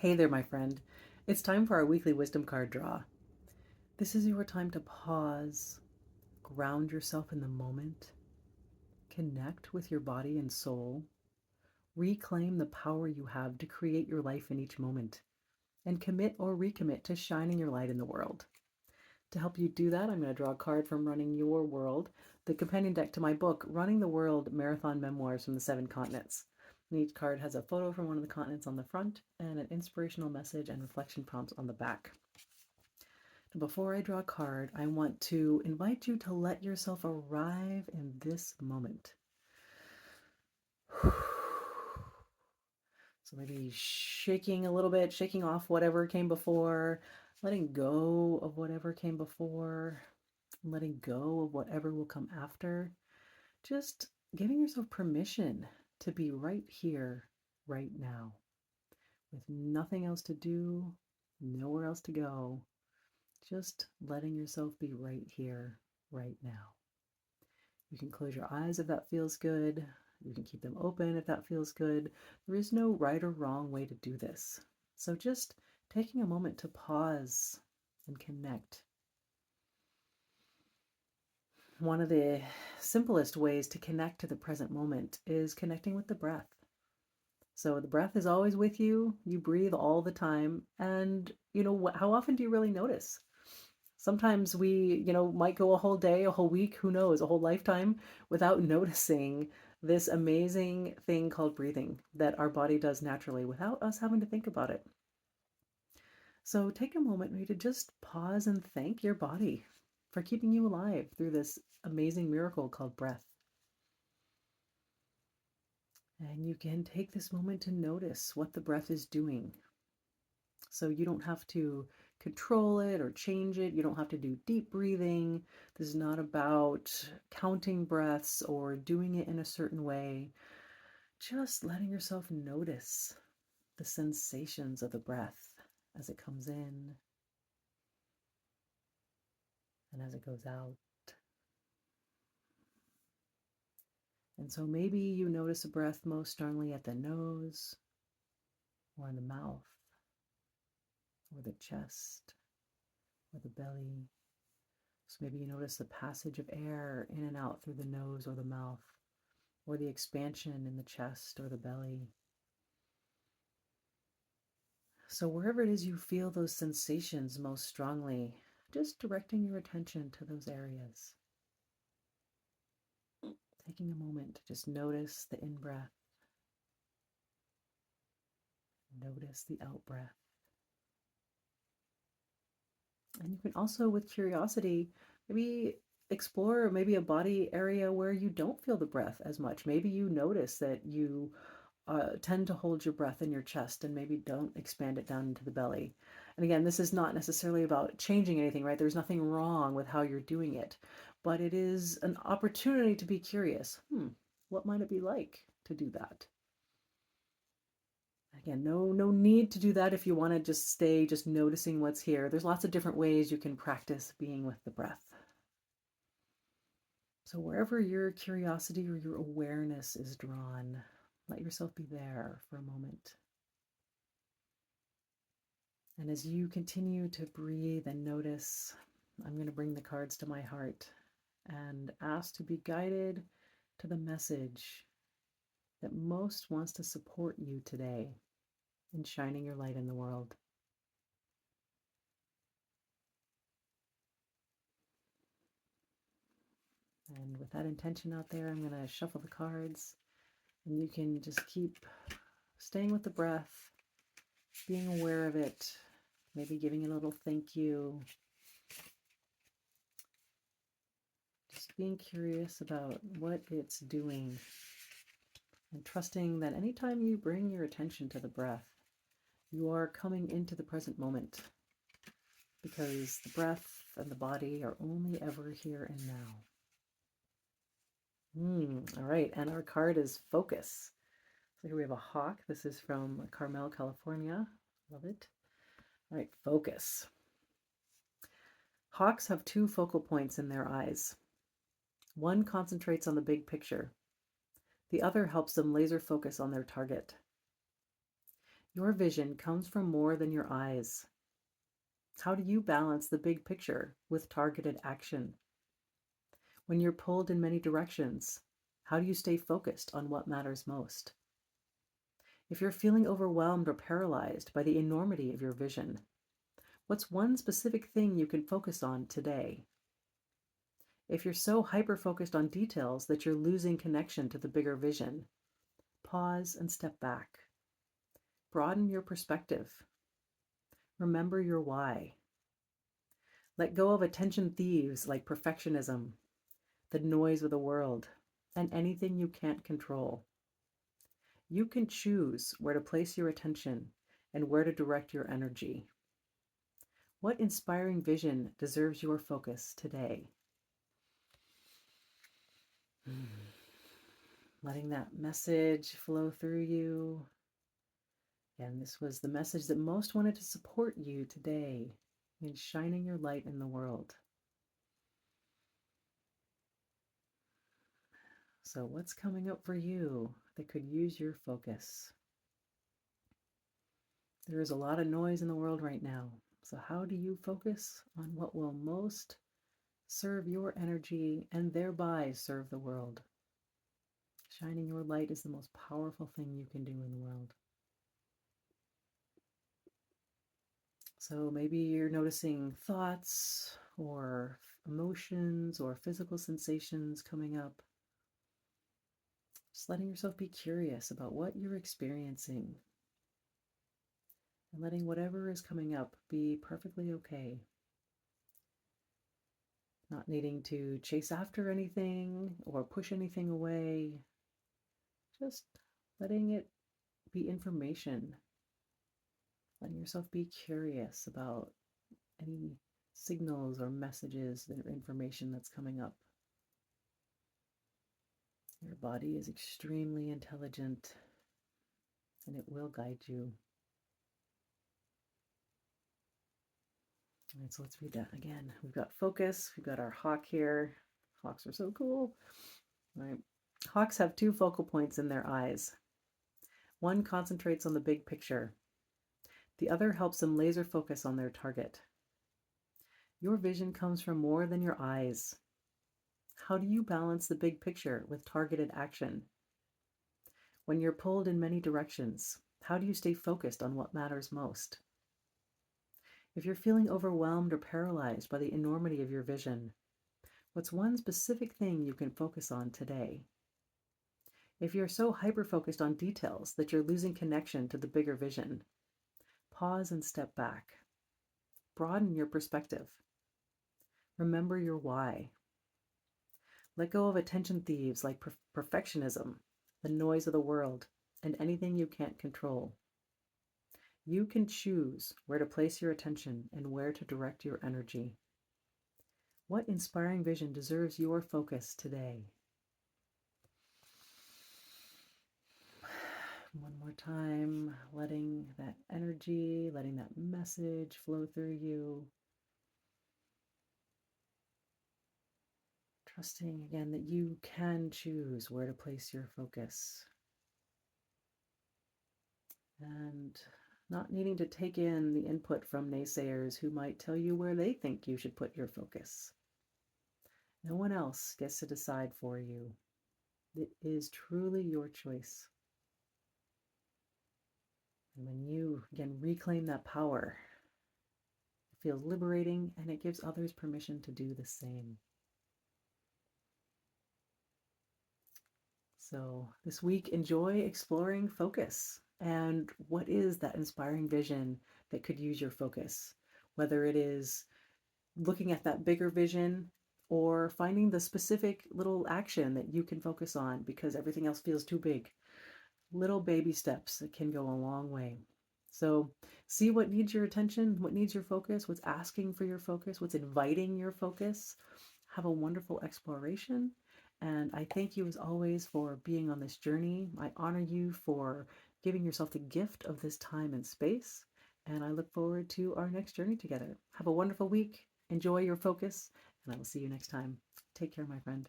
Hey there, my friend. It's time for our weekly wisdom card draw. This is your time to pause, ground yourself in the moment, connect with your body and soul, reclaim the power you have to create your life in each moment, and commit or recommit to shining your light in the world. To help you do that, I'm going to draw a card from Running Your World, the companion deck to my book, Running the World Marathon Memoirs from the Seven Continents. And each card has a photo from one of the continents on the front and an inspirational message and reflection prompts on the back. Before I draw a card, I want to invite you to let yourself arrive in this moment. So maybe shaking a little bit, shaking off whatever came before, letting go of whatever came before, letting go of whatever will come after. Just giving yourself permission to be right here, right now, with nothing else to do, nowhere else to go. Just letting yourself be right here, right now. You can close your eyes if that feels good. You can keep them open if that feels good. There is no right or wrong way to do this. So just taking a moment to pause and connect. One of the simplest ways to connect to the present moment is connecting with the breath. So the breath is always with you. You breathe all the time. And, how often do you really notice? Sometimes we, might go a whole day, a whole week, who knows, a whole lifetime without noticing this amazing thing called breathing that our body does naturally without us having to think about it. So take a moment maybe to just pause and thank your body for keeping you alive through this amazing miracle called breath. And you can take this moment to notice what the breath is doing. So you don't have to control it or change it. You don't have to do deep breathing. This is not about counting breaths or doing it in a certain way. Just letting yourself notice the sensations of the breath as it comes in and as it goes out. And so maybe you notice a breath most strongly at the nose or in the mouth or the chest or the belly. So maybe you notice the passage of air in and out through the nose or the mouth, or the expansion in the chest or the belly. So wherever it is you feel those sensations most strongly, just directing your attention to those areas. Taking a moment to just notice the in-breath, notice the out-breath. And you can also, with curiosity, maybe explore maybe a body area where you don't feel the breath as much. Maybe you notice that you tend to hold your breath in your chest and maybe don't expand it down into the belly. And again, this is not necessarily about changing anything, right? There's nothing wrong with how you're doing it, but it is an opportunity to be curious. What might it be like to do that? Again, no need to do that if you want to just stay just noticing what's here. There's lots of different ways you can practice being with the breath. So wherever your curiosity or your awareness is drawn, let yourself be there for a moment. And as you continue to breathe and notice, I'm going to bring the cards to my heart and ask to be guided to the message that most wants to support you today in shining your light in the world. And with that intention out there, I'm going to shuffle the cards, and you can just keep staying with the breath, being aware of it, maybe giving it a little thank you. Just being curious about what it's doing and trusting that anytime you bring your attention to the breath, you are coming into the present moment, because the breath and the body are only ever here and now. All right, and our card is focus. So here we have a hawk. This is from Carmel, California. Love it. All right, focus. Hawks have two focal points in their eyes. One concentrates on the big picture. The other helps them laser focus on their target. Your vision comes from more than your eyes. How do you balance the big picture with targeted action? When you're pulled in many directions, how do you stay focused on what matters most? If you're feeling overwhelmed or paralyzed by the enormity of your vision, what's one specific thing you can focus on today? If you're so hyper-focused on details that you're losing connection to the bigger vision, pause and step back. Broaden your perspective. Remember your why. Let go of attention thieves like perfectionism, the noise of the world, and anything you can't control. You can choose where to place your attention and where to direct your energy. What inspiring vision deserves your focus today? Letting that message flow through you. And this was the message that most wanted to support you today in shining your light in the world. So what's coming up for you that could use your focus? There is a lot of noise in the world right now. So how do you focus on what will most serve your energy and thereby serve the world? Shining your light is the most powerful thing you can do in the world. So maybe you're noticing thoughts or emotions or physical sensations coming up. Just letting yourself be curious about what you're experiencing and letting whatever is coming up be perfectly okay. Not needing to chase after anything or push anything away. Just letting it be information. Letting yourself be curious about any signals or messages or information that's coming up. Your body is extremely intelligent and it will guide you. All right, so let's read that again. We've got focus. We've got our hawk here. Hawks are so cool. All right. Hawks have two focal points in their eyes. One concentrates on the big picture. The other helps them laser focus on their target. Your vision comes from more than your eyes. How do you balance the big picture with targeted action? When you're pulled in many directions, how do you stay focused on what matters most? If you're feeling overwhelmed or paralyzed by the enormity of your vision, what's one specific thing you can focus on today? If you're so hyper-focused on details that you're losing connection to the bigger vision, pause and step back. Broaden your perspective. Remember your why. Let go of attention thieves like perfectionism, the noise of the world, and anything you can't control. You can choose where to place your attention and where to direct your energy. What inspiring vision deserves your focus today? One more time, letting that energy, letting that message flow through you. Trusting again that you can choose where to place your focus. And not needing to take in the input from naysayers who might tell you where they think you should put your focus. No one else gets to decide for you. It is truly your choice. And when you, again, reclaim that power, it feels liberating and it gives others permission to do the same. So this week, enjoy exploring focus. And what is that inspiring vision that could use your focus? Whether it is looking at that bigger vision or finding the specific little action that you can focus on because everything else feels too big. Little baby steps that can go a long way. So see what needs your attention, what needs your focus, what's asking for your focus, what's inviting your focus. Have a wonderful exploration. And I thank you as always for being on this journey. I honor you for giving yourself the gift of this time and space. And I look forward to our next journey together. Have a wonderful week. Enjoy your focus. And I will see you next time. Take care, my friend.